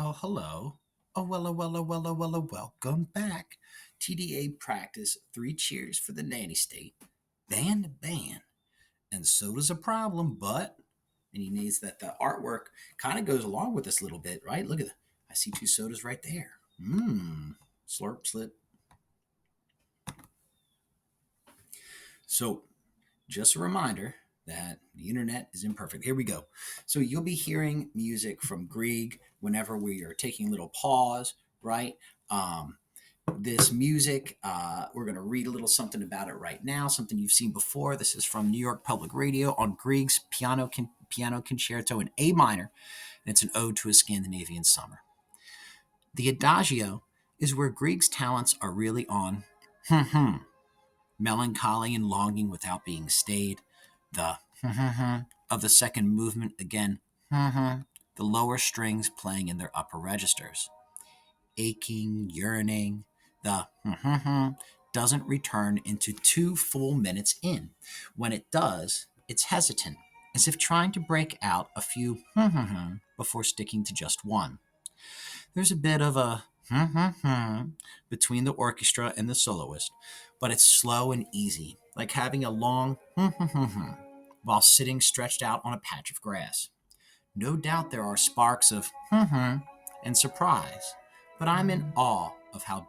Oh, hello. Welcome back. TDA practice, three cheers for the nanny state. Ban to ban. And so does a problem, but, and he needs that the artwork kind of goes along with this a little bit, right? Look at that. I see two sodas right there. Mmm. Slurp, slip. So, just a reminder that the internet is imperfect. Here we go. So you'll be hearing music from Grieg whenever we are taking a little pause, right? Um, this music, we're going to read a little something about it right now, something you've seen before. This is from New York Public Radio on Grieg's piano concerto in A minor, and it's an ode to a Scandinavian summer. The adagio is where Grieg's talents are really on melancholy and longing without being stayed. The of the second movement again, the lower strings playing in their upper registers. Aching, yearning, the doesn't return into 2 full minutes in. When it does, it's hesitant, as if trying to break out a few before sticking to just one. There's a bit of a between the orchestra and the soloist, but it's slow and easy, like having a long while sitting stretched out on a patch of grass. No doubt there are sparks of and surprise, but I'm in awe of how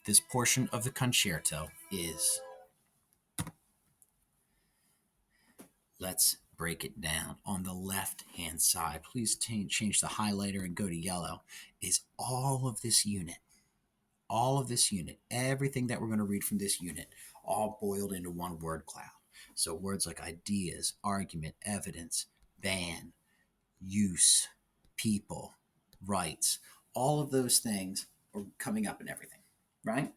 this portion of the concerto is. Let's break it down. On the left hand side, please change the highlighter and go to yellow, is all of this unit, everything that we're going to read from this unit, all boiled into one word cloud. So words like ideas, argument, evidence, ban, use, people, rights, all of those things are coming up in everything, right?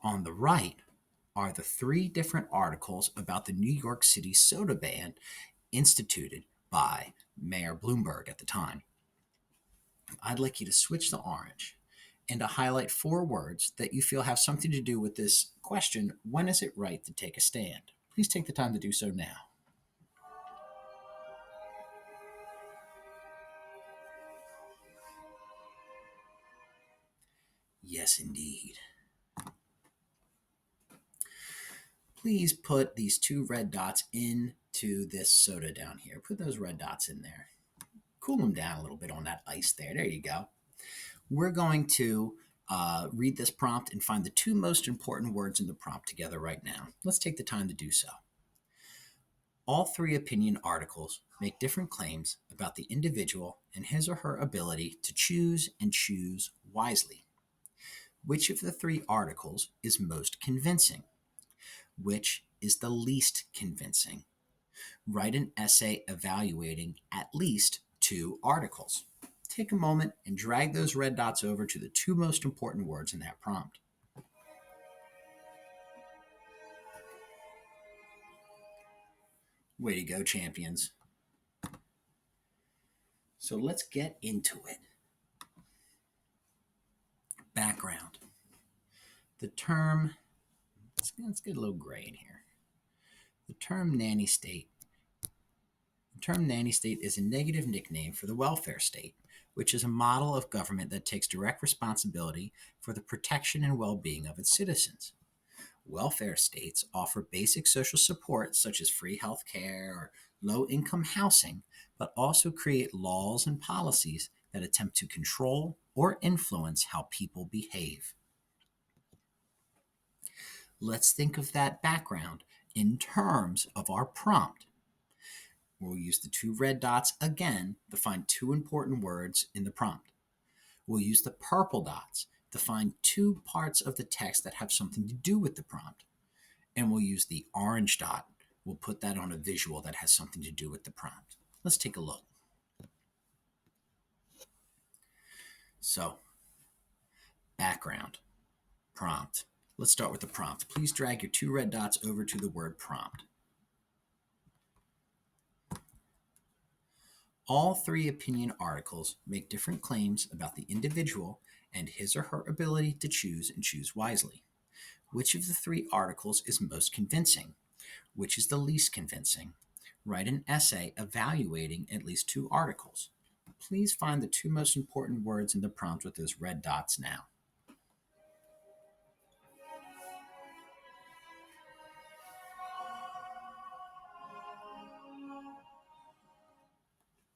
On the right are the three different articles about the New York City soda ban instituted by Mayor Bloomberg at the time. I'd like you to switch to orange and to highlight 4 words that you feel have something to do with this question: when is it right to take a stand? Please take the time to do so now. Yes, indeed. Please put these 2 red dots into this soda down here. Put those red dots in there. Cool them down a little bit on that ice there. There you go. We're going to read this prompt and find the 2 most important words in the prompt together right now. Let's take the time to do so. All 3 opinion articles make different claims about the individual and his or her ability to choose and choose wisely. Which of the 3 articles is most convincing? Which is the least convincing? Write an essay evaluating at least 2 articles. Take a moment and drag those red dots over to the 2 most important words in that prompt. Way to go, champions. So let's get into it. Background. The term, let's get a little gray in here. The term nanny state. The term nanny state is a negative nickname for the welfare state, which is a model of government that takes direct responsibility for the protection and well-being of its citizens. Welfare states offer basic social support such as free health care or low income housing, but also create laws and policies that attempt to control or influence how people behave. Let's think of that background in terms of our prompt. We'll use the 2 red dots again to find 2 important words in the prompt. We'll use the purple dots to find 2 parts of the text that have something to do with the prompt. And we'll use the orange dot. We'll put that on a visual that has something to do with the prompt. Let's take a look. So, background, prompt. Let's start with the prompt. Please drag your 2 red dots over to the word prompt. All 3 opinion articles make different claims about the individual and his or her ability to choose and choose wisely. Which of the 3 articles is most convincing? Which is the least convincing? Write an essay evaluating at least 2 articles. Please find the two most important words in the prompt with those red dots now.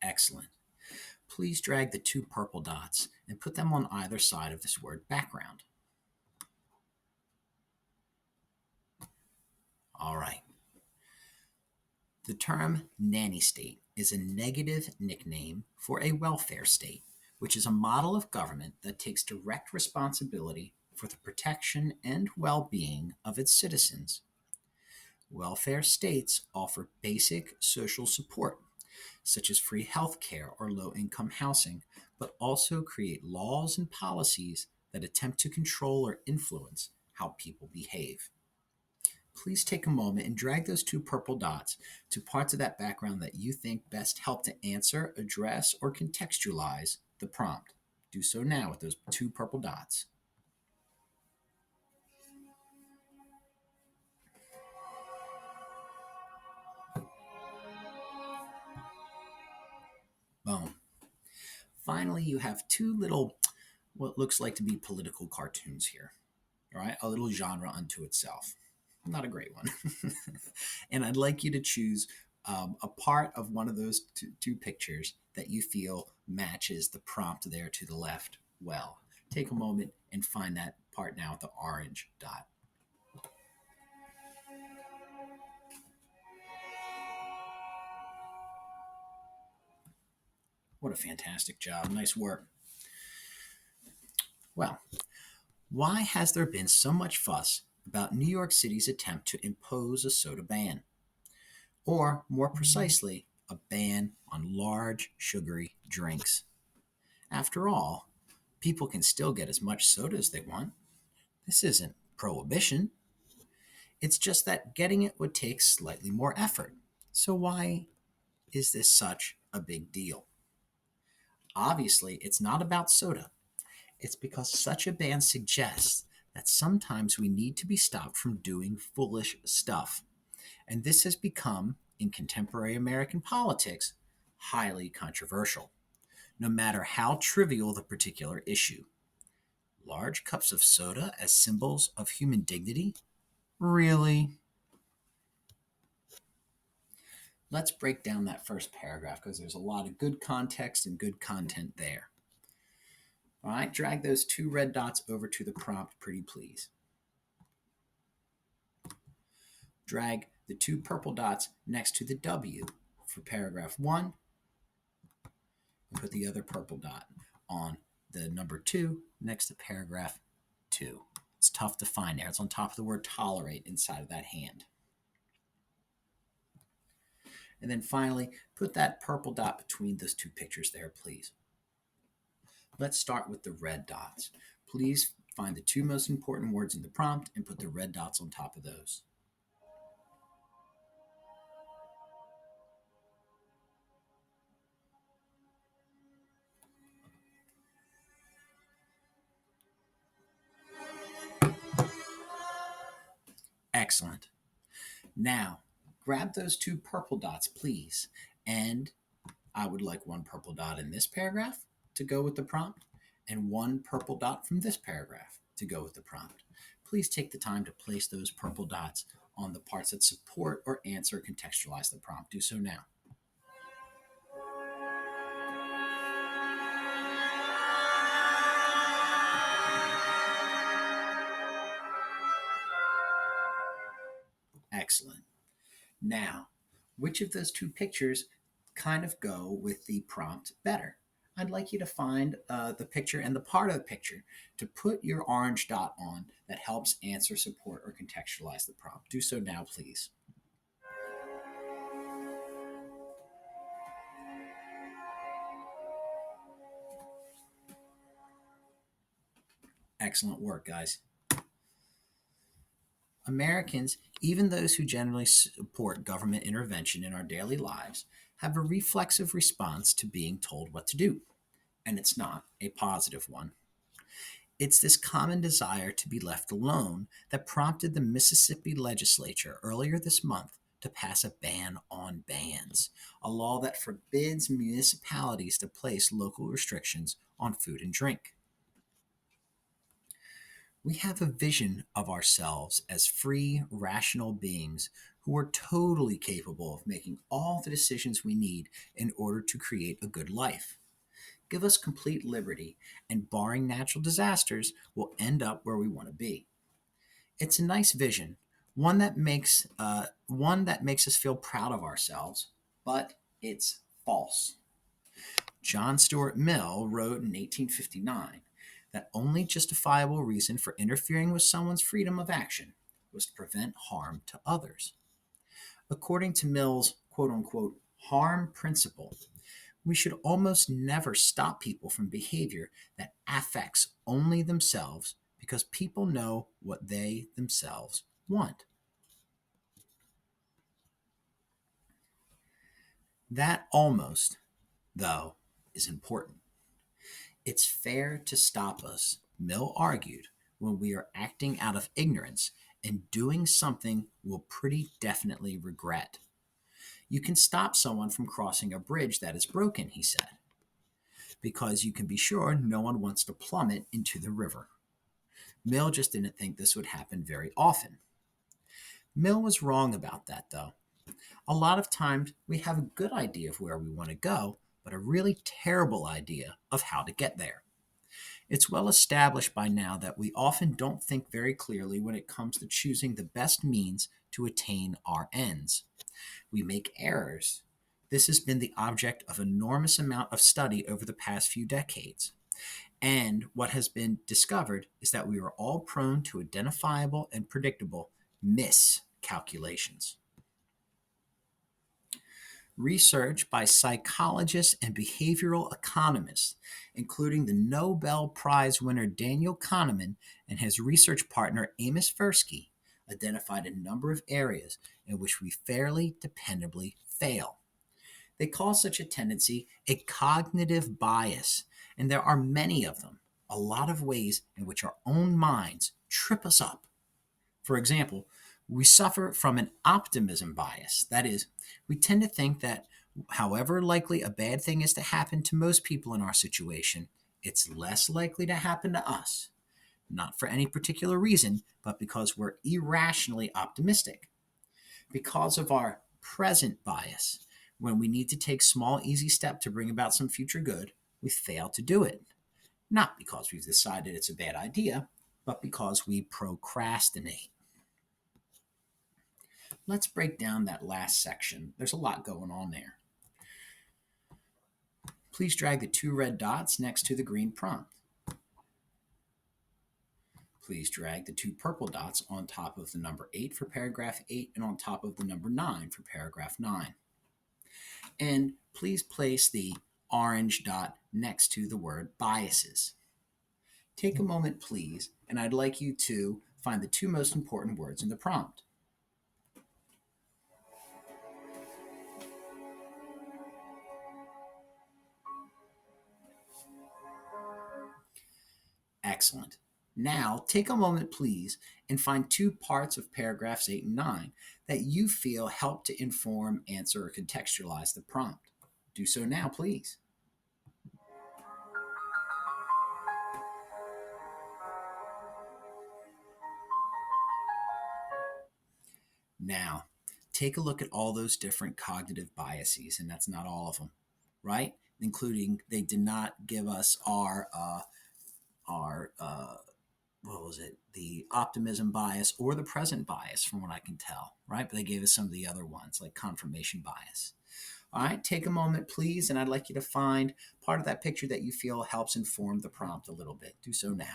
Excellent. Please drag the two purple dots and put them on either side of this word background. All right. The term nanny state is a negative nickname for a welfare state, which is a model of government that takes direct responsibility for the protection and well being of its citizens. Welfare states offer basic social support, such as free health care or low income housing, but also create laws and policies that attempt to control or influence how people behave. Please take a moment and drag those two purple dots to parts of that background that you think best help to answer, address, or contextualize the prompt. Do so now with those two purple dots. Boom. Finally, you have two little, what looks like to be political cartoons here. All right, a little genre unto itself. Not a great one. And I'd like you to choose a part of one of those two pictures that you feel matches the prompt there to the left well. Take a moment and find that part now with the orange dot. What a fantastic job. Nice work. Well, why has there been so much fuss about New York City's attempt to impose a soda ban? Or, more precisely, a ban on large, sugary drinks. After all, people can still get as much soda as they want. This isn't prohibition. It's just that getting it would take slightly more effort. So, why is this such a big deal? Obviously, it's not about soda. It's because such a ban suggests that sometimes we need to be stopped from doing foolish stuff. And this has become, in contemporary American politics, highly controversial, no matter how trivial the particular issue. Large cups of soda as symbols of human dignity? Really? Let's break down that first paragraph because there's a lot of good context and good content there. All right, drag those two red dots over to the prompt, pretty please. Drag the two purple dots next to the W for paragraph 1 and put the other purple dot on the number 2 next to paragraph 2. It's tough to find there. It's on top of the word tolerate inside of that hand. And then finally, put that purple dot between those two pictures there, please. Let's start with the red dots. Please find the two most important words in the prompt and put the red dots on top of those. Excellent. Now, grab those two purple dots, please. And I would like one purple dot in this paragraph to go with the prompt and one purple dot from this paragraph to go with the prompt. Please take the time to place those purple dots on the parts that support or answer or contextualize the prompt. Do so now. Excellent. Now, which of those two pictures kind of go with the prompt better? I'd like you to find the picture and the part of the picture to put your orange dot on that helps answer, support, or contextualize the prompt. Do so now, please. Excellent work, guys. Americans, even those who generally support government intervention in our daily lives, have a reflexive response to being told what to do, and it's not a positive one. It's this common desire to be left alone that prompted the Mississippi legislature earlier this month to pass a ban on bans, a law that forbids municipalities to place local restrictions on food and drink. We have a vision of ourselves as free, rational beings who are totally capable of making all the decisions we need in order to create a good life. Give us complete liberty, and barring natural disasters, we'll end up where we want to be. It's a nice vision, one that makes us feel proud of ourselves, but it's false. John Stuart Mill wrote in 1859 that only justifiable reason for interfering with someone's freedom of action was to prevent harm to others. According to Mill's quote unquote harm principle, we should almost never stop people from behavior that affects only themselves because people know what they themselves want. That almost, though, is important. It's fair to stop us, Mill argued, when we are acting out of ignorance and doing something we'll pretty definitely regret. You can stop someone from crossing a bridge that is broken, he said, because you can be sure no one wants to plummet into the river. Mill just didn't think this would happen very often. Mill was wrong about that, though. A lot of times we have a good idea of where we want to go, but a really terrible idea of how to get there. It's well established by now that we often don't think very clearly when it comes to choosing the best means to attain our ends. We make errors. This has been the object of enormous amount of study over the past few decades. And what has been discovered is that we are all prone to identifiable and predictable miscalculations. Research by psychologists and behavioral economists, including the Nobel Prize winner Daniel Kahneman and his research partner Amos Tversky, identified a number of areas in which we fairly dependably fail. They call such a tendency a cognitive bias, and there are many of them, a lot of ways in which our own minds trip us up. For example, we suffer from an optimism bias. That is, we tend to think that however likely a bad thing is to happen to most people in our situation, it's less likely to happen to us. Not for any particular reason, but because we're irrationally optimistic. Because of our present bias, when we need to take small, easy steps to bring about some future good, we fail to do it. Not because we've decided it's a bad idea, but because we procrastinate. Let's break down that last section. There's a lot going on there. Please drag the two red dots next to the green prompt. Please drag the two purple dots on top of the number 8 for paragraph 8 and on top of the number 9 for paragraph 9. And please place the orange dot next to the word biases. Take a moment, please, and I'd like you to find the two most important words in the prompt. Excellent. Now, take a moment, please, and find two parts of paragraphs 8 and 9 that you feel help to inform, answer, or contextualize the prompt. Do so now, please. Now, take a look at all those different cognitive biases, and that's not all of them, right? Including they did not give us our what was it, the optimism bias or the present bias, from what I can tell, right? But they gave us some of the other ones, like confirmation bias. All right, take a moment, please, and I'd like you to find part of that picture that you feel helps inform the prompt a little bit. Do so now.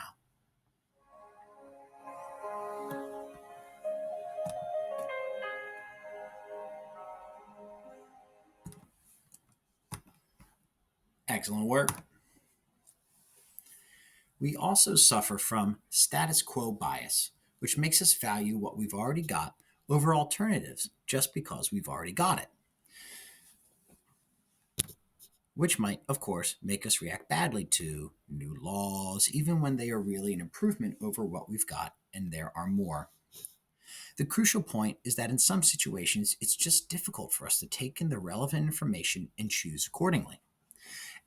Excellent work. We also suffer from status quo bias, which makes us value what we've already got over alternatives just because we've already got it, which might, of course, make us react badly to new laws, even when they are really an improvement over what we've got and there are more. The crucial point is that in some situations, it's just difficult for us to take in the relevant information and choose accordingly.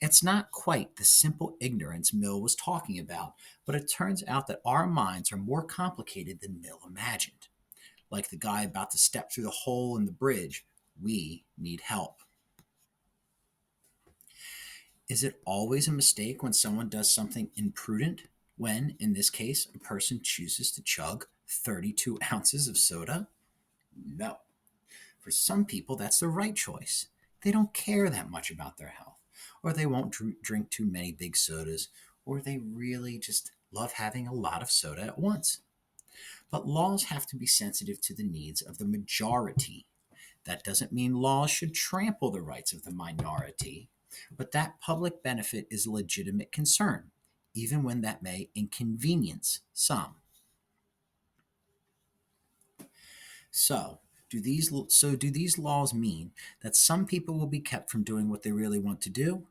It's not quite the simple ignorance Mill was talking about, but it turns out that our minds are more complicated than Mill imagined. Like the guy about to step through the hole in the bridge, we need help. Is it always a mistake when someone does something imprudent? When, in this case, a person chooses to chug 32 ounces of soda? No. For some people, that's the right choice. They don't care that much about their health, or they won't drink too many big sodas, or they really just love having a lot of soda at once. But laws have to be sensitive to the needs of the majority. That doesn't mean laws should trample the rights of the minority, but that public benefit is a legitimate concern, even when that may inconvenience some. So, do these laws mean that some people will be kept from doing what they really want to do?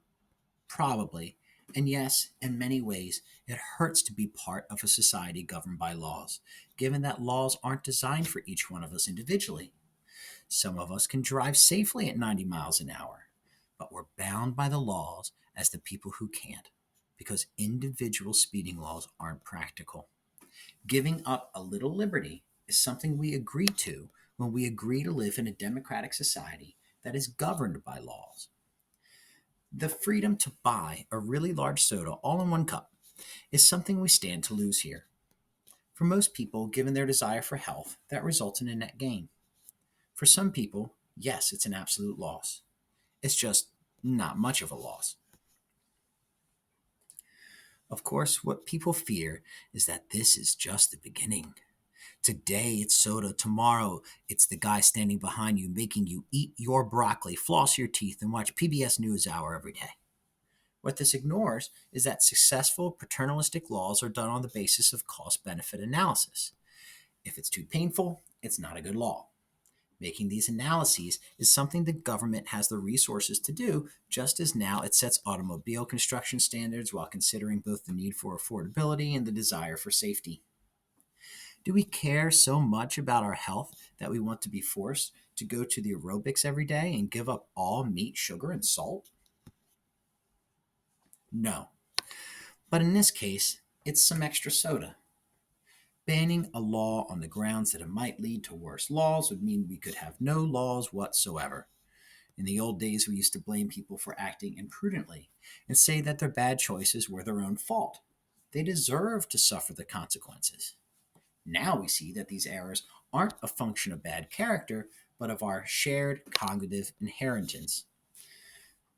Probably. And yes, in many ways, it hurts to be part of a society governed by laws, given that laws aren't designed for each one of us individually. Some of us can drive safely at 90 miles an hour, but we're bound by the laws as the people who can't, because individual speeding laws aren't practical. Giving up a little liberty is something we agree to when we agree to live in a democratic society that is governed by laws. The freedom to buy a really large soda all in one cup is something we stand to lose here. For most people, given their desire for health, that results in a net gain. For some people, yes, it's an absolute loss. It's just not much of a loss. Of course, what people fear is that this is just the beginning. Today it's soda, tomorrow it's the guy standing behind you making you eat your broccoli, floss your teeth, and watch PBS NewsHour every day. What this ignores is that successful paternalistic laws are done on the basis of cost benefit analysis. If it's too painful, it's not a good law. Making these analyses is something the government has the resources to do, just as now it sets automobile construction standards while considering both the need for affordability and the desire for safety. Do we care so much about our health that we want to be forced to go to the aerobics every day and give up all meat, sugar, and salt? No. But in this case, it's some extra soda. Banning a law on the grounds that it might lead to worse laws would mean we could have no laws whatsoever. In the old days, we used to blame people for acting imprudently and say that their bad choices were their own fault. They deserve to suffer the consequences. Now we see that these errors aren't a function of bad character, but of our shared cognitive inheritance.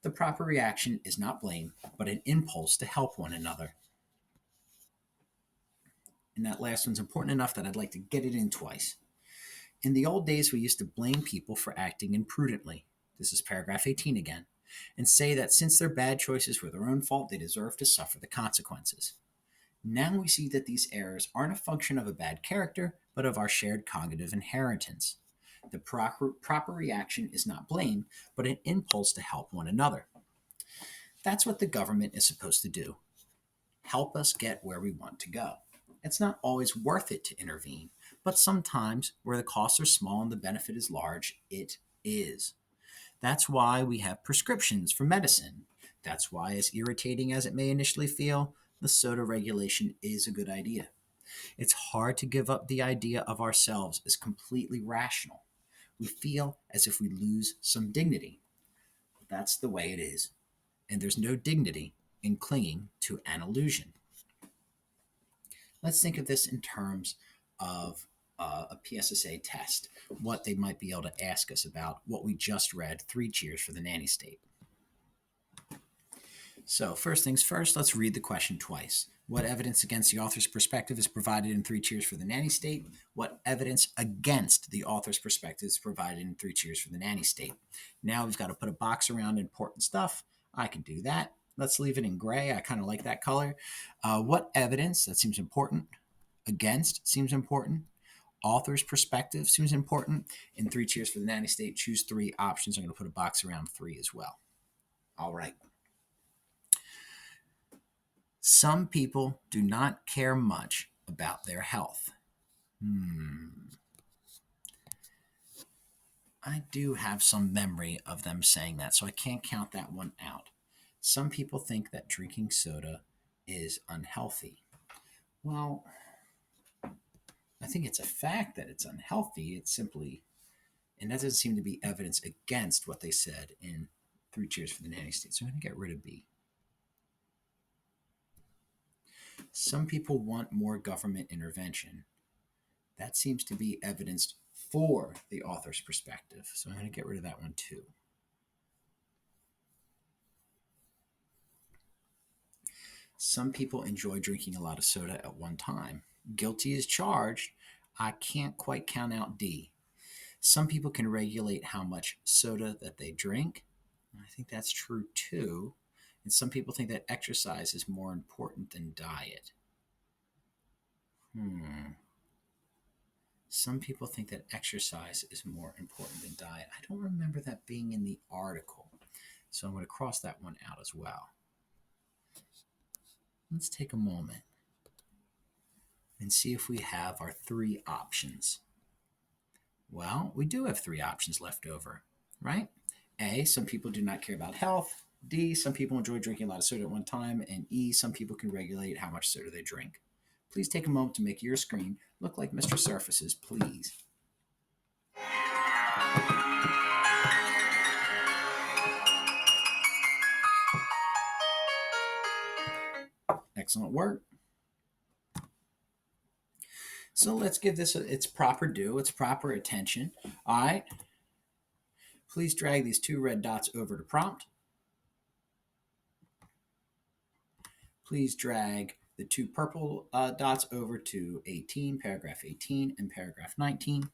The proper reaction is not blame, but an impulse to help one another. And that last one's important enough that I'd like to get it in twice. In the old days, we used to blame people for acting imprudently. This is paragraph 18 again. And say that since their bad choices were their own fault, they deserve to suffer the consequences. Now we see that these errors aren't a function of a bad character, but of our shared cognitive inheritance. The proper reaction is not blame, but an impulse to help one another. That's what the government is supposed to do, help us get where we want to go. It's not always worth it to intervene, but sometimes where the costs are small and the benefit is large, it is. That's why we have prescriptions for medicine. That's why, as irritating as it may initially feel, the soda regulation is a good idea. It's hard to give up the idea of ourselves as completely rational. We feel as if we lose some dignity. That's the way it is. And there's no dignity in clinging to an illusion. Let's think of this in terms of a PSSA test, what they might be able to ask us about what we just read, Three Cheers for the Nanny State. So, first things first, let's read the question twice. What evidence against the author's perspective is provided in Three Cheers for the Nanny State? What evidence against the author's perspective is provided in Three Cheers for the Nanny State? Now we've got to put a box around important stuff. I can do that. Let's leave it in gray. I kind of like that color. What evidence, that seems important. Against seems important. Author's perspective seems important. In Three Cheers for the Nanny State, choose three options. I'm going to put a box around three as well. All right. Some people do not care much about their health. I do have some memory of them saying that, so I can't count that one out. Some people think that drinking soda is unhealthy. Well, I think it's a fact that it's unhealthy. It's simply, and that doesn't seem to be evidence against what they said in Three Cheers for the Nanny State. So I'm going to get rid of B. Some people want more government intervention. That seems to be evidenced for the author's perspective. So I'm going to get rid of that one too. Some people enjoy drinking a lot of soda at one time. Guilty as charged. I can't quite count out D. Some people can regulate how much soda that they drink. I think that's true too. And some people think that exercise is more important than diet. Some people think that exercise is more important than diet. I don't remember that being in the article. So I'm going to cross that one out as well. Let's take a moment and see if we have our three options. Well, we do have three options left over, right? A, some people do not care about health. D, some people enjoy drinking a lot of soda at one time. And E, some people can regulate how much soda they drink. Please take a moment to make your screen look like Mr. Surface's, please. Excellent work. So let's give this its proper due, its proper attention. All right. Please drag these two red dots over to prompt. Please drag the two purple dots over to 18, paragraph 18, and paragraph 19.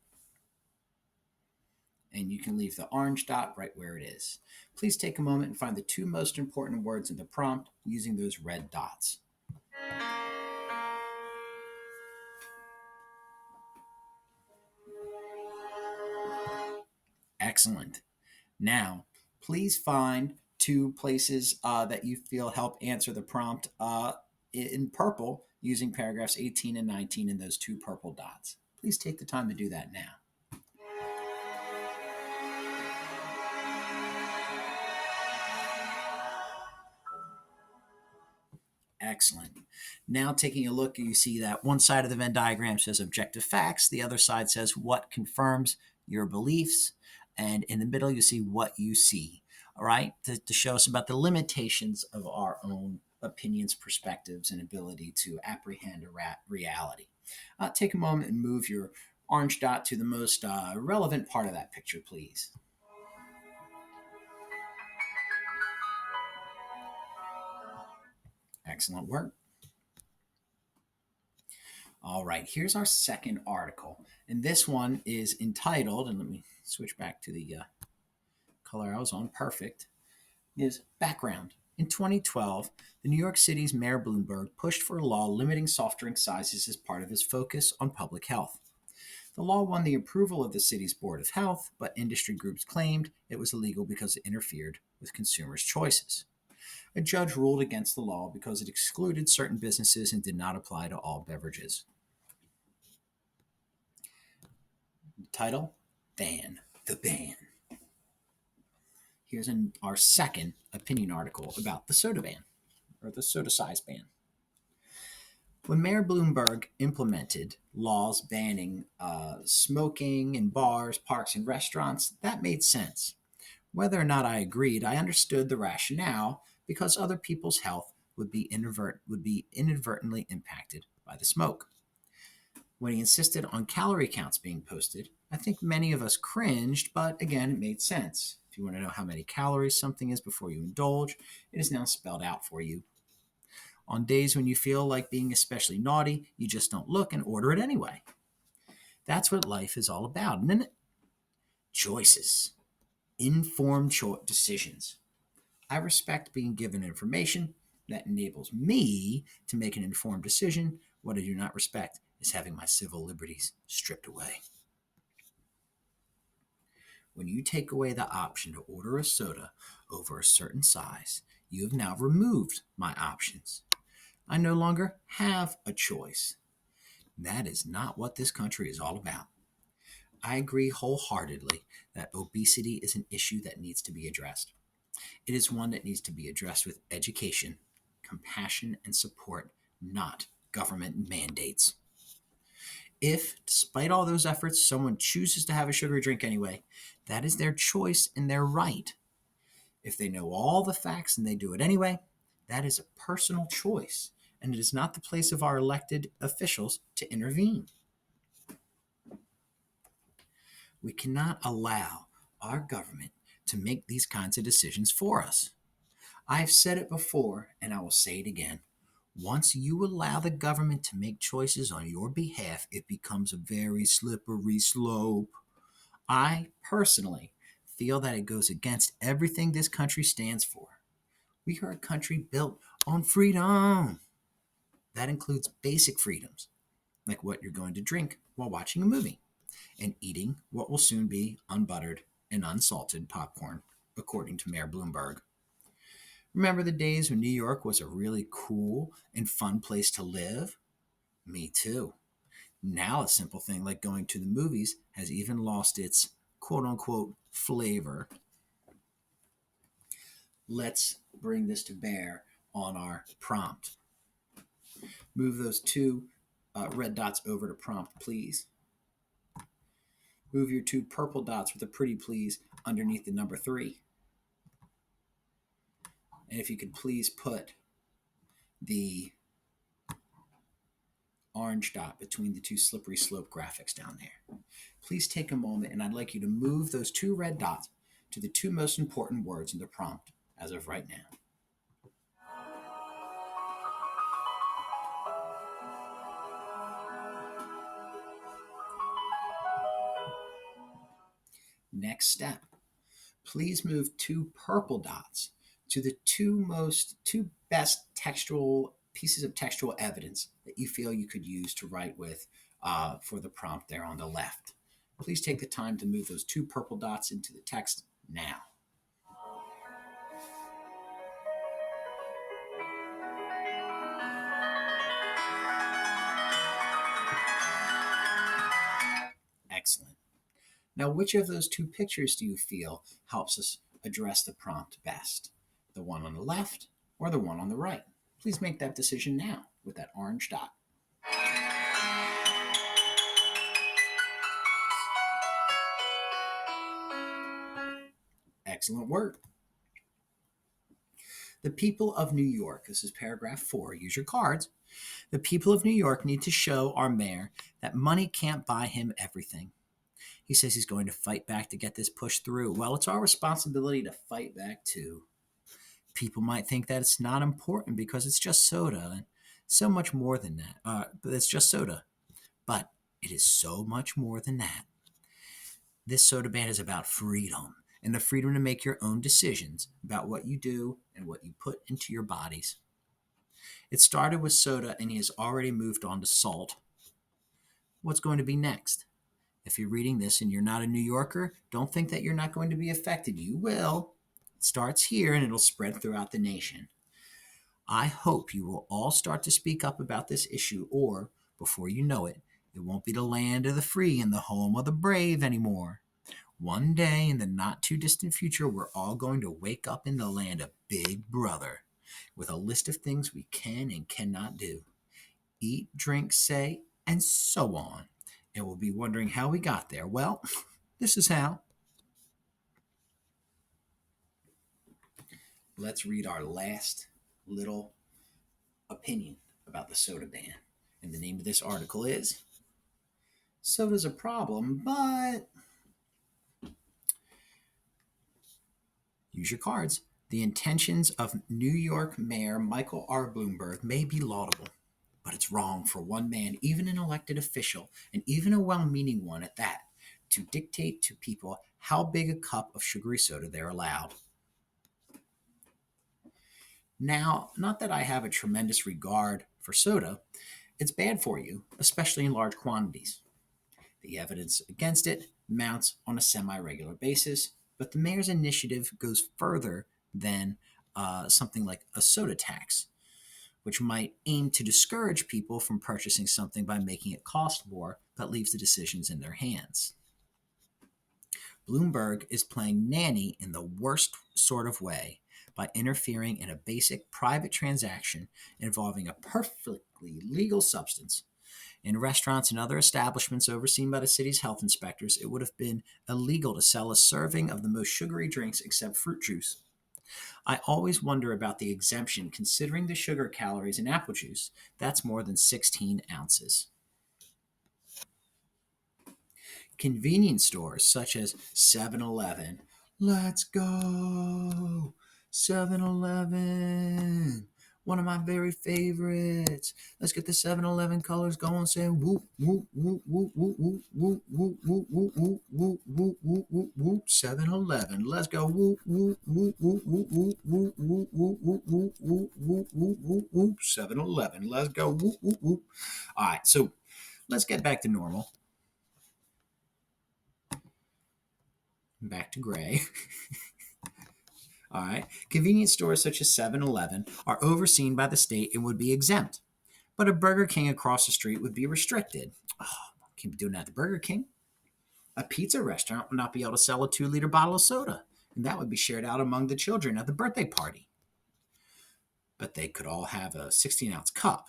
And you can leave the orange dot right where it is. Please take a moment and find the two most important words in the prompt using those red dots. Excellent. Now, please find two places that you feel help answer the prompt in purple using paragraphs 18 and 19 in those two purple dots. Please take the time to do that now. Excellent. Now taking a look, you see that one side of the Venn diagram says objective facts. The other side says what confirms your beliefs. And in the middle, you see what you see. All right, to show us about the limitations of our own opinions, perspectives, and ability to apprehend a reality. Take a moment and move your orange dot to the most relevant part of that picture, please. Excellent work. All right, here's our second article. And this one is entitled, and let me switch back to the color I was on, perfect, is Background. In 2012, the New York City's Mayor Bloomberg pushed for a law limiting soft drink sizes as part of his focus on public health. The law won the approval of the city's Board of Health, but industry groups claimed it was illegal because it interfered with consumers' choices. A judge ruled against the law because it excluded certain businesses and did not apply to all beverages. Title, Ban the Ban. Here's our second opinion article about the soda ban, or the soda size ban. When Mayor Bloomberg implemented laws banning smoking in bars, parks, and restaurants, that made sense. Whether or not I agreed, I understood the rationale because other people's health would be inadvertently impacted by the smoke. When he insisted on calorie counts being posted, I think many of us cringed, but again, it made sense. If you want to know how many calories something is before you indulge, it is now spelled out for you. On days when you feel like being especially naughty, you just don't look and order it anyway. That's what life is all about, isn't it? Choices. Informed decisions. I respect being given information that enables me to make an informed decision. What I do not respect is having my civil liberties stripped away. When you take away the option to order a soda over a certain size, you have now removed my options. I no longer have a choice. That is not what this country is all about. I agree wholeheartedly that obesity is an issue that needs to be addressed. It is one that needs to be addressed with education, compassion, and support, not government mandates. If, despite all those efforts, someone chooses to have a sugary drink anyway, that is their choice and their right. If they know all the facts and they do it anyway, that is a personal choice, and it is not the place of our elected officials to intervene. We cannot allow our government to make these kinds of decisions for us. I've said it before, and I will say it again. Once you allow the government to make choices on your behalf, it becomes a very slippery slope. I personally feel that it goes against everything this country stands for. We are a country built on freedom. That includes basic freedoms, like what you're going to drink while watching a movie, and eating what will soon be unbuttered and unsalted popcorn, according to Mayor Bloomberg. Remember the days when New York was a really cool and fun place to live? Me too. Now, a simple thing like going to the movies has even lost its quote unquote flavor. Let's bring this to bear on our prompt. Move those two red dots over to prompt, please. Move your two purple dots with a pretty please underneath the number 3. And if you could please put the orange dot between the two slippery slope graphics down there. Please take a moment and I'd like you to move those two red dots to the two most important words in the prompt as of right now. Next step, please move two purple dots to the two best textual pieces of textual evidence that you feel you could use to write with for the prompt there on the left. Please take the time to move those two purple dots into the text now. Excellent. Now, which of those two pictures do you feel helps us address the prompt best? The one on the left or the one on the right? Please make that decision now with that orange dot. Excellent work. The people of New York, this is paragraph 4, use your cards. The people of New York need to show our mayor that money can't buy him everything. He says he's going to fight back to get this pushed through. Well, it's our responsibility to fight back too. People might think that it's not important because it's just soda and so much more than that. But it's just soda. But it is so much more than that. This soda ban is about freedom and the freedom to make your own decisions about what you do and what you put into your bodies. It started with soda and he has already moved on to salt. What's going to be next? If you're reading this and you're not a New Yorker, don't think that you're not going to be affected. You will. It starts here and it'll spread throughout the nation. I hope you will all start to speak up about this issue, or before you know it, it won't be the land of the free and the home of the brave anymore. One day in the not too distant future, we're all going to wake up in the land of Big Brother with a list of things we can and cannot do. Eat, drink, say, and so on. And we'll be wondering how we got there. Well, this is how. Let's read our last little opinion about the soda ban. And the name of this article is Soda's a Problem, but use your cards. The intentions of New York Mayor Michael R. Bloomberg may be laudable, but it's wrong for one man, even an elected official, and even a well-meaning one at that, to dictate to people how big a cup of sugary soda they're allowed. Now, not that I have a tremendous regard for soda, it's bad for you, especially in large quantities. The evidence against it mounts on a semi-regular basis, but the mayor's initiative goes further than something like a soda tax, which might aim to discourage people from purchasing something by making it cost more, but leaves the decisions in their hands. Bloomberg is playing nanny in the worst sort of way by interfering in a basic private transaction involving a perfectly legal substance. In restaurants and other establishments overseen by the city's health inspectors, it would have been illegal to sell a serving of the most sugary drinks except fruit juice. I always wonder about the exemption considering the sugar calories in apple juice. That's more than 16 ounces. Convenience stores such as 7-Eleven. Let's go! 7-Eleven. One of my very favorites. Let's get the 7-Eleven colors going, saying whoop, whoop, whoop, whoop, whoop, whoop, whoop, whoop, whoop, whoop, whoop, whoop, whoop, whoop, whoop, whoop, 7-Eleven. Let's go. Whoop, whoop, whoop, whoop, whoop, whoop, whoop, whoop, whoop, whoop, whoop, whoop, whoop, whoop, whoop, whoop, 7-Eleven. Let's go. Whoop, whoop, whoop. All right, so let's get back to normal. Back to gray. All right. Convenience stores such as 7-Eleven are overseen by the state and would be exempt. But a Burger King across the street would be restricted. Oh, can't be doing that at the Burger King. A pizza restaurant would not be able to sell a 2-liter bottle of soda, and that would be shared out among the children at the birthday party. But they could all have a 16-ounce cup.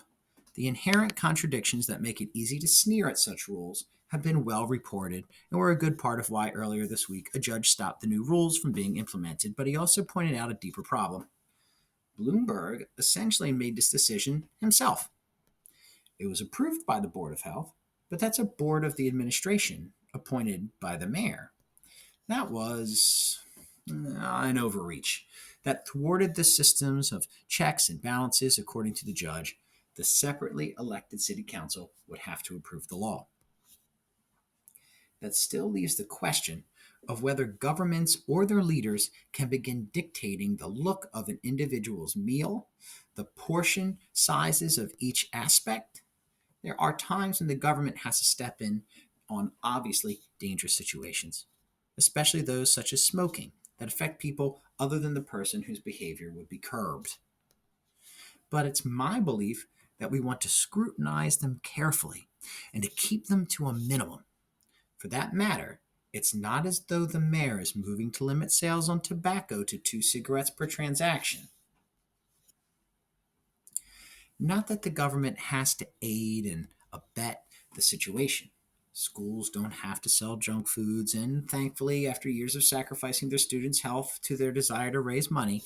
The inherent contradictions that make it easy to sneer at such rules have been well reported and were a good part of why earlier this week a judge stopped the new rules from being implemented, but he also pointed out a deeper problem. Bloomberg essentially made this decision himself. It was approved by the Board of Health, but that's a board of the administration appointed by the mayor. That was an overreach that thwarted the systems of checks and balances. According to the judge, the separately elected city council would have to approve the law. That still leaves the question of whether governments or their leaders can begin dictating the look of an individual's meal, the portion sizes of each aspect. There are times when the government has to step in on obviously dangerous situations, especially those such as smoking that affect people other than the person whose behavior would be curbed. But it's my belief that we want to scrutinize them carefully and to keep them to a minimum. For that matter, it's not as though the mayor is moving to limit sales on tobacco to 2 cigarettes per transaction. Not that the government has to aid and abet the situation. Schools don't have to sell junk foods, and thankfully, after years of sacrificing their students' health to their desire to raise money,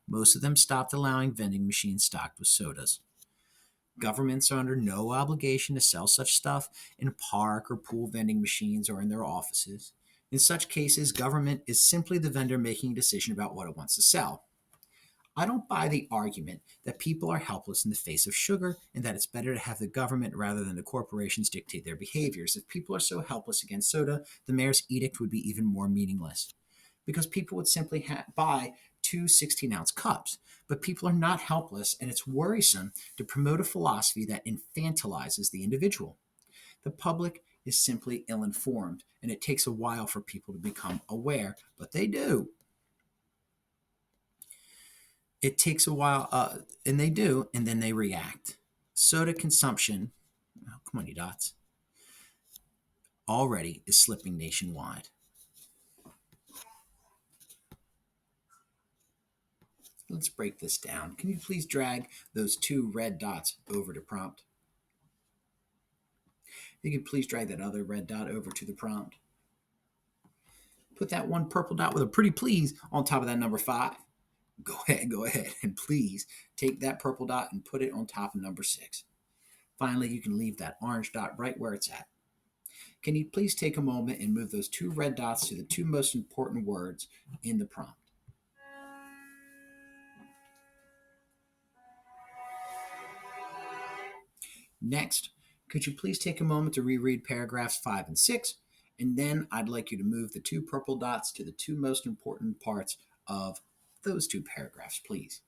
most of them stopped allowing vending machines stocked with sodas. Governments are under no obligation to sell such stuff in park or pool vending machines or in their offices. In such cases, government is simply the vendor making a decision about what it wants to sell. I don't buy the argument that people are helpless in the face of sugar and that it's better to have the government rather than the corporations dictate their behaviors. If people are so helpless against soda, the mayor's edict would be even more meaningless because people would simply buy 2 16-ounce cups. But people are not helpless, and it's worrisome to promote a philosophy that infantilizes the individual. The public is simply ill informed, and it takes a while for people to become aware, but they do. It takes a while, and they do, and then they react. Soda consumption, oh, come on, you dots, already is slipping nationwide. Let's break this down. Can you please drag those 2 red dots over to prompt? You can please drag that other red dot over to the prompt. Put that one purple dot with a pretty please on top of that number 5. Go ahead, and please take that purple dot and put it on top of number 6. Finally, you can leave that orange dot right where it's at. Can you please take a moment and move those 2 red dots to the 2 most important words in the prompt? Next, could you please take a moment to reread paragraphs 5 and 6? And then I'd like you to move the 2 purple dots to the 2 most important parts of those 2 paragraphs, please.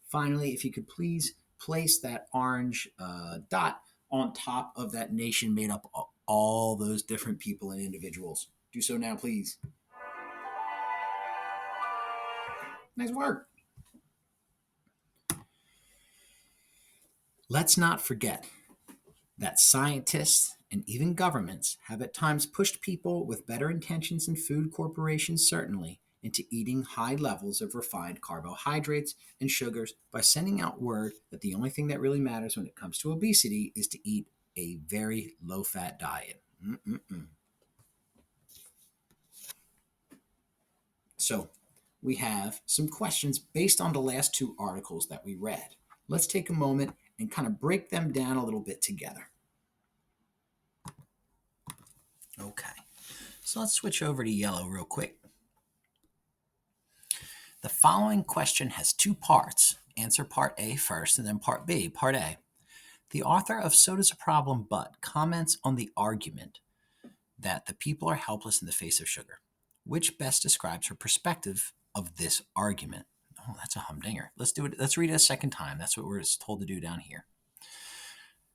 Finally, if you could please place that orange dot on top of that nation made up of all those different people and individuals. Do so now, please. Nice work. Let's not forget that scientists and even governments have at times pushed people with better intentions than food corporations, certainly, into eating high levels of refined carbohydrates and sugars by sending out word that the only thing that really matters when it comes to obesity is to eat a very low fat diet. Mm-mm-mm. So, we have some questions based on the last two articles that we read. Let's take a moment and kind of break them down a little bit together. Okay, so let's switch over to yellow real quick. The following question has two parts. Answer part A first and then part B. Part A. The author of Soda's a Problem But comments on the argument that the people are helpless in the face of sugar. Which best describes her perspective of this argument? Oh, that's a humdinger. Let's do it. Let's read it a second time. That's what we're told to do down here.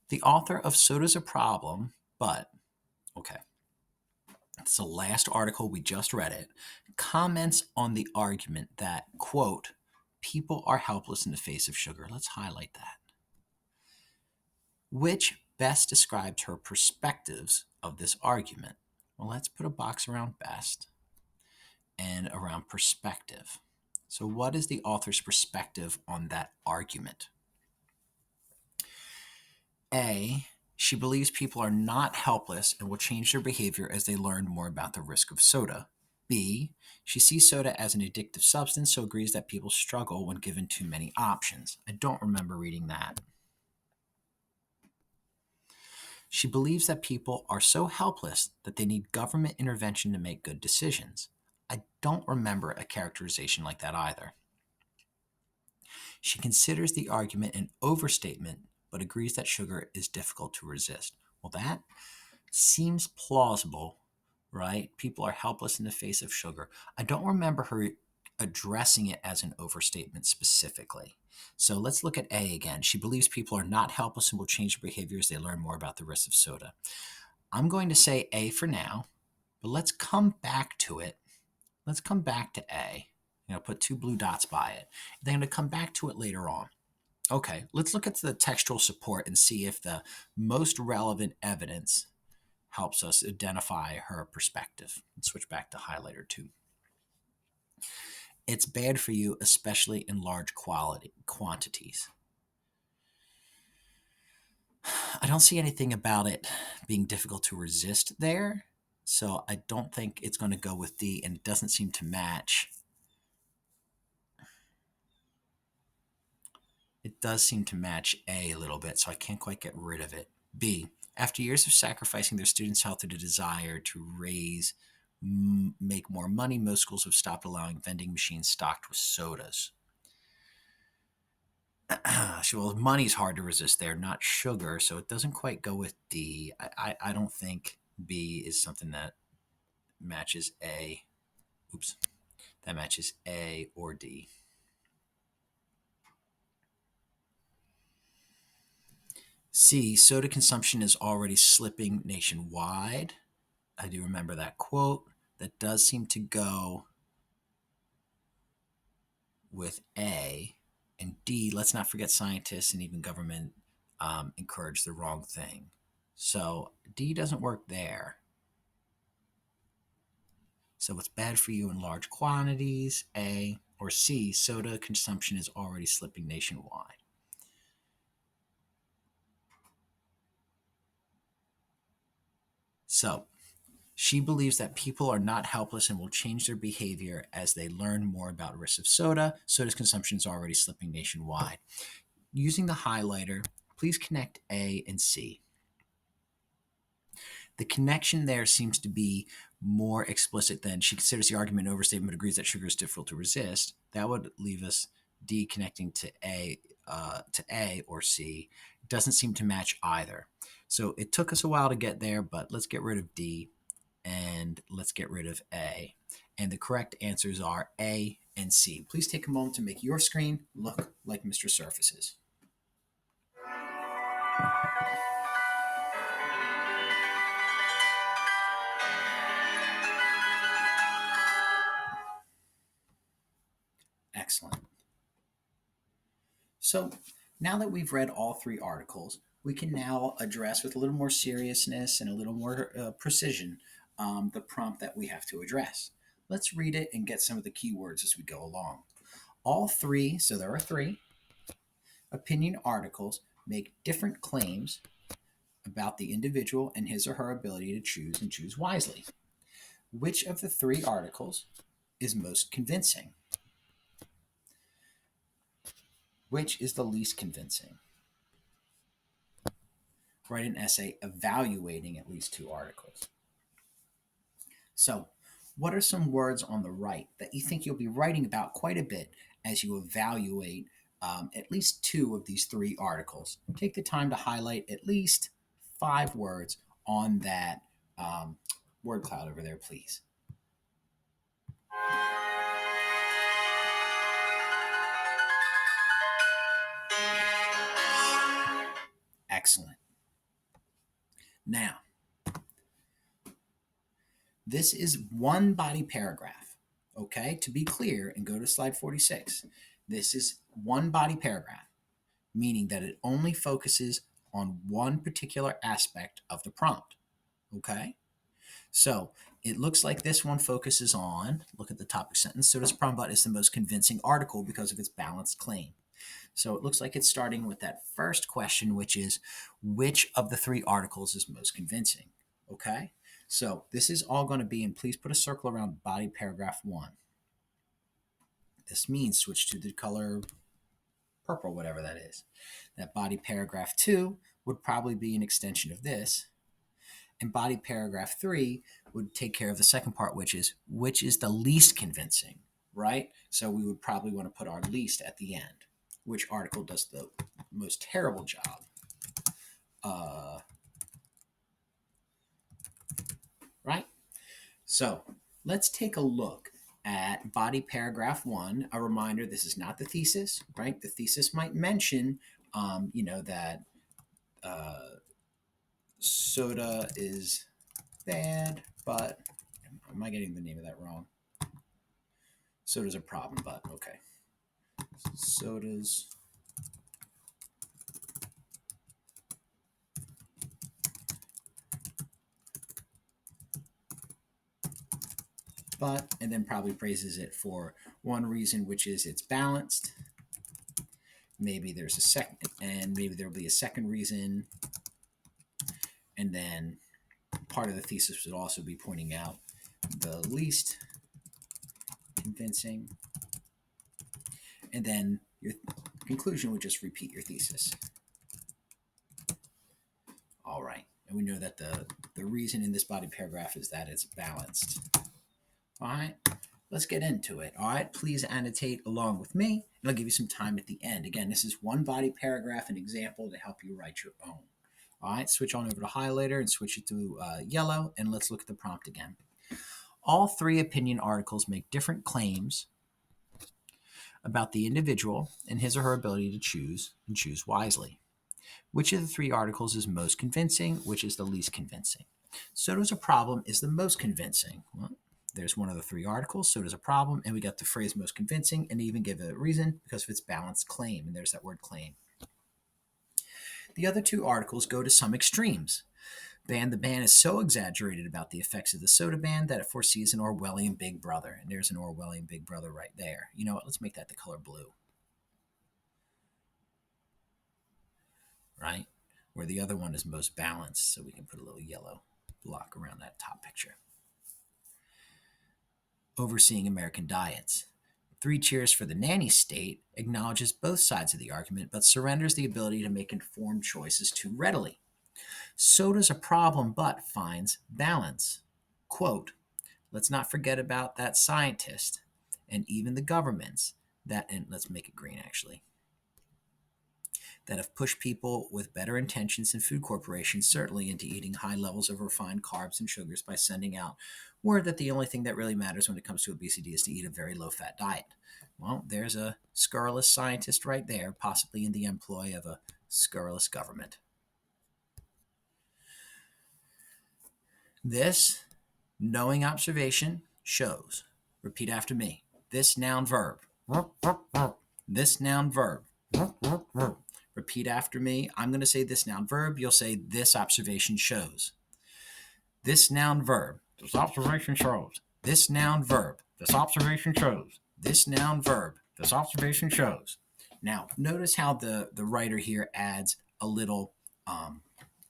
The author of Soda's a Problem But, okay, it's the last article, we just read it, comments on the argument that, quote, people are helpless in the face of sugar. Let's highlight that. Which best describes her perspectives of this argument? Well, let's put a box around best and around perspective. So, what is the author's perspective on that argument? A, she believes people are not helpless and will change their behavior as they learn more about the risk of soda. B, she sees soda as an addictive substance, so agrees that people struggle when given too many options. I don't remember reading that. She believes that people are so helpless that they need government intervention to make good decisions. I don't remember a characterization like that either. She considers the argument an overstatement, but agrees that sugar is difficult to resist. Well, that seems plausible, right? People are helpless in the face of sugar. I don't remember her addressing it as an overstatement specifically. So let's look at A again. She believes people are not helpless and will change their behavior as they learn more about the risks of soda. I'm going to say A for now, but let's come back to it. Let's come back to A. Put two blue dots by it. Then I'm going to come back to it later on. Okay, let's look at the textual support and see if the most relevant evidence helps us identify her perspective. Let's switch back to highlighter 2. It's bad for you, especially in large quantities. I don't see anything about it being difficult to resist there, so I don't think it's going to go with D, and it doesn't seem to match. It does seem to match A a little bit, so I can't quite get rid of it. B, after years of sacrificing their students' health to the desire to make more money, most schools have stopped allowing vending machines stocked with sodas. Well, money's hard to resist there, not sugar, so it doesn't quite go with D. I don't think B is something that matches A. Oops. That matches A or D. C, soda consumption is already slipping nationwide. I do remember that quote. That does seem to go with A. And D, let's not forget scientists and even government encourage the wrong thing. So D doesn't work there. So it's bad for you in large quantities, A. Or C, soda consumption is already slipping nationwide. So she believes that people are not helpless and will change their behavior as they learn more about risks of soda. Soda's consumption is already slipping nationwide. Using the highlighter, please connect A and C. The connection there seems to be more explicit than she considers the argument an overstatement but agrees that sugar is difficult to resist. That would leave us D connecting to A or C. It doesn't seem to match either. So it took us a while to get there, but let's get rid of D and let's get rid of A. And the correct answers are A and C. Please take a moment to make your screen look like Mr. Surface's. Excellent. So Now that we've read all three articles, we can now address with a little more seriousness and a little more precision the prompt that we have to address. Let's read it and get some of the keywords as we go along. All three, so there are three, opinion articles make different claims about the individual and his or her ability to choose and choose wisely. Which of the three articles is most convincing? Which is the least convincing? Write an essay evaluating at least two articles. So, what are some words on the right that you think you'll be writing about quite a bit as you evaluate at least two of these three articles? Take the time to highlight at least 5 words on that word cloud over there, please. Excellent. Now, this is one body paragraph. Okay, to be clear, and go to slide 46. This is one body paragraph, meaning that it only focuses on one particular aspect of the prompt. Okay, so it looks like this one focuses on, look at the topic sentence, so does prompt is the most convincing article because of its balanced claim. So it looks like it's starting with that first question, which is which of the three articles is most convincing? Okay, so this is all going to be, and please put a circle around body paragraph 1. This means switch to the color purple, whatever that is. That body paragraph 2 would probably be an extension of this. And body paragraph 3 would take care of the second part, which is the least convincing, right? So we would probably want to put our least at the end. Which article does the most terrible job? Right? So let's take a look at body paragraph 1. A reminder, this is not the thesis, right? The thesis might mention, that soda is bad, but am I getting the name of that wrong? Soda's a problem, but okay. Sodas but, and then probably praises it for one reason, which is it's balanced. Maybe there's a second, and maybe there'll be a second reason. And then part of the thesis would also be pointing out the least convincing. And then your conclusion would just repeat your thesis. All right. And we know that the reason in this body paragraph is that it's balanced. All right. Let's get into it. All right. Please annotate along with me, and I'll give you some time at the end. Again, this is one body paragraph, an example to help you write your own. All right. Switch on over to highlighter and switch it to yellow, and let's look at the prompt again. All three opinion articles make different claims about the individual and his or her ability to choose and choose wisely. Which of the three articles is most convincing? Which is the least convincing? So does a problem is the most convincing. Well, there's one of the three articles, so does a problem, and we got the phrase most convincing, and even give a reason because of its balanced claim, and there's that word claim. The other two articles go to some extremes. The ban is so exaggerated about the effects of the soda ban that it foresees an Orwellian Big Brother, and there's an Orwellian Big Brother right there. You know what? Let's make that the color blue. Right? Where the other one is most balanced, so we can put a little yellow block around that top picture. Overseeing American diets. 3 Cheers for the Nanny State acknowledges both sides of the argument, but surrenders the ability to make informed choices too readily. So does a problem, but finds balance. Quote, let's not forget about that scientist and even the governments that, and let's make it green actually, that have pushed people with better intentions than food corporations certainly into eating high levels of refined carbs and sugars by sending out word that the only thing that really matters when it comes to obesity is to eat a very low-fat diet. Well, there's a scurrilous scientist right there, possibly in the employ of a scurrilous government. This knowing observation shows. Repeat after me. This noun verb. This noun verb. Repeat after me. I'm going to say this noun verb. You'll say this observation shows. This noun verb. This observation shows. This noun verb. This observation shows. This noun verb. This observation shows. Now, notice how the writer here adds a little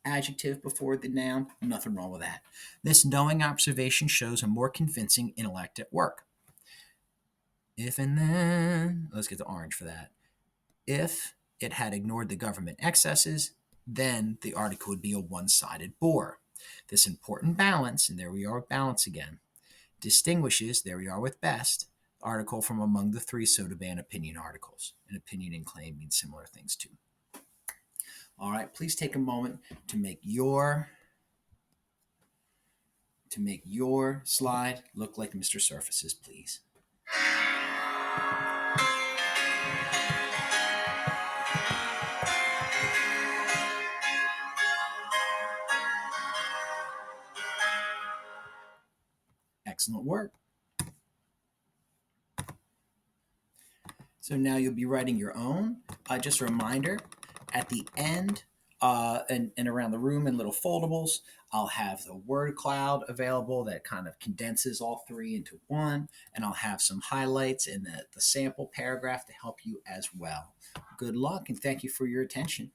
adjective before the noun. Nothing wrong with that. This knowing observation shows a more convincing intellect at work. If and then, let's get the orange for that. If it had ignored the government excesses, then the article would be a one-sided bore. This important balance, and there we are with balance again, distinguishes, there we are with best, article from among the three soda ban opinion articles. An opinion and claim mean similar things too. All right, please take a moment to make your slide look like Mr. Surface's, please. Excellent work. So now you'll be writing your own. Just a reminder, at the end and around the room in little foldables, I'll have the word cloud available that kind of condenses all three into one, and I'll have some highlights in the sample paragraph to help you as well. Good luck, and thank you for your attention.